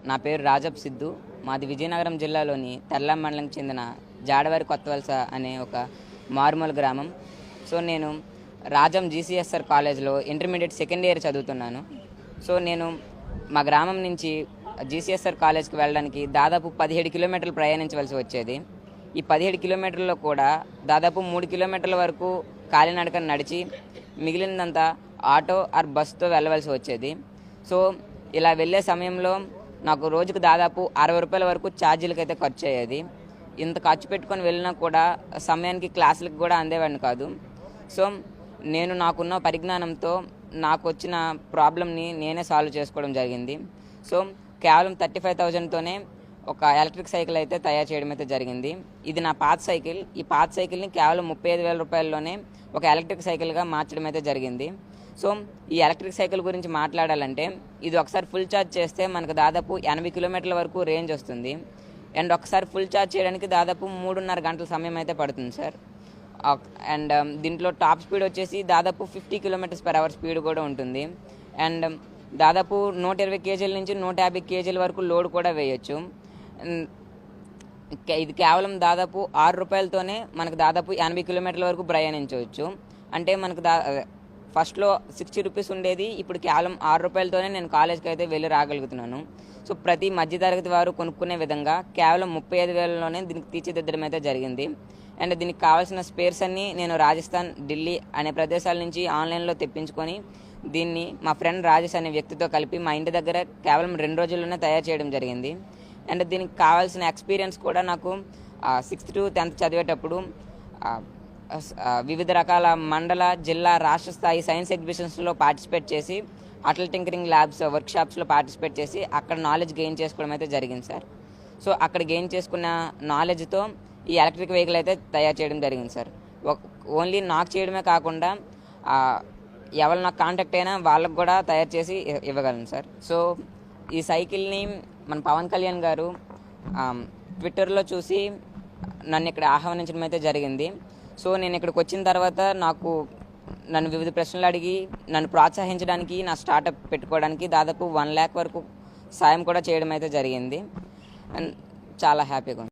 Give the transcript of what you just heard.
నా పేరు రాజబ్ సిద్ధు. మాది విజయనగరం జిల్లాలోని తెల్లాం మండలంకి చెందిన జాడవారి కొత్తవలస అనే ఒక మారుమూల గ్రామం. సో నేను రాజం జీసీఎస్ఆర్ కాలేజ్లో ఇంటర్మీడియట్ సెకండ్ ఇయర్ చదువుతున్నాను. సో నేను మా గ్రామం నుంచి జీసీఎస్ఆర్ కాలేజ్కి వెళ్ళడానికి దాదాపు 17 కిలోమీటర్లు ప్రయాణించవలసి వచ్చేది. ఈ 17 కిలోమీటర్లలో కూడా దాదాపు 3 కిలోమీటర్ల వరకు కాలినడకన నడిచి మిగిలినంతా ఆటో ఆర్ బస్తో వెళ్ళవలసి వచ్చేది. సో ఇలా వెళ్ళే సమయంలో నాకు రోజుకు దాదాపు 60 రూపాయల వరకు ఛార్జీలకి అయితే ఖర్చు అయ్యేది. ఇంత ఖర్చు పెట్టుకొని వెళ్ళినా కూడా సమయానికి క్లాసులకు కూడా అందేవాడిని కాదు. సో నేను నాకున్న పరిజ్ఞానంతో నాకు వచ్చిన ప్రాబ్లమ్ని నేనే సాల్వ్ చేసుకోవడం జరిగింది. సో కేవలం 35,000తోనే ఒక ఎలక్ట్రిక్ సైకిల్ అయితే తయారు చేయడం అయితే జరిగింది. ఇది నా పాత సైకిల్. ఈ పాత సైకిల్ని కేవలం 35,000 రూపాయల్లోనే ఒక ఎలక్ట్రిక్ సైకిల్గా మార్చడం అయితే జరిగింది. సో ఈ ఎలక్ట్రిక్ సైకిల్ గురించి మాట్లాడాలంటే ఇది ఒకసారి ఫుల్ ఛార్జ్ చేస్తే మనకు దాదాపు 80 కిలోమీటర్ల వరకు రేంజ్ వస్తుంది. అండ్ ఒకసారి ఫుల్ ఛార్జ్ చేయడానికి దాదాపు 3.5 గంటల సమయం అయితే పడుతుంది సార్. అండ్ దీంట్లో టాప్ స్పీడ్ వచ్చేసి దాదాపు 50 km/h స్పీడ్ కూడా ఉంటుంది. అండ్ దాదాపు 120 kg నుంచి 150 kg వరకు లోడ్ కూడా వేయచ్చు. ఇది కేవలం దాదాపు 6 రూపాయలతోనే మనకు దాదాపు 80 కిలోమీటర్ల వరకు ప్రయాణించవచ్చు. అంటే మనకు ఫస్ట్లో 60 రూపీస్ ఉండేది, ఇప్పుడు కేవలం 6 రూపాయలతోనే నేను కాలేజ్కి అయితే వెళ్ళి రాగలుగుతున్నాను. సో ప్రతి మధ్యతరగతి వారు కొనుక్కునే విధంగా కేవలం 35,000లోనే దీనికి తీర్చిదిద్దడం అయితే జరిగింది. అండ్ దీనికి కావాల్సిన స్పేర్స్ అన్నీ నేను రాజస్థాన్, ఢిల్లీ అనే ప్రదేశాల నుంచి ఆన్లైన్లో తెప్పించుకొని దీన్ని మా ఫ్రెండ్ రాజేష్ అనే వ్యక్తితో కలిపి మా ఇంటి దగ్గర కేవలం 2 రోజుల్లోనే తయారు చేయడం జరిగింది. అండ్ దీనికి కావాల్సిన ఎక్స్పీరియన్స్ కూడా నాకు 6th to 10th చదివేటప్పుడు వివిధ రకాల మండల, జిల్లా, రాష్ట్ర స్థాయి సైన్స్ ఎగ్జిబిషన్స్లో పార్టిసిపేట్ చేసి అటల్ టింకరింగ్ ల్యాబ్స్ వర్క్షాప్స్లో పార్టిసిపేట్ చేసి అక్కడ నాలెడ్జ్ గెయిన్ చేసుకోవడం అయితే జరిగింది సార్. సో అక్కడ గెయిన్ చేసుకున్న నాలెడ్జ్తో ఈ ఎలక్ట్రిక్ వెహికల్ అయితే తయారు చేయడం జరిగింది సార్. ఓన్లీ నాకు చేయడమే కాకుండా ఎవరు నాకు కాంటాక్ట్ అయినా వాళ్ళకు కూడా తయారు చేసి ఇవ్వగలను సార్. సో ఈ సైకిల్ని మన పవన్ కళ్యాణ్ గారు ట్విట్టర్లో చూసి నన్ను ఇక్కడ ఆహ్వానించడం అయితే జరిగింది. సో నేను ఇక్కడికి వచ్చిన తర్వాత నన్ను వివిధ ప్రశ్నలు అడిగి నన్ను ప్రోత్సహించడానికి, నా స్టార్టప్ పెట్టుకోవడానికి దాదాపు 1 lakh వరకు సాయం కూడా చేయడం అయితే జరిగింది. అండ్ చాలా హ్యాపీగా ఉంది.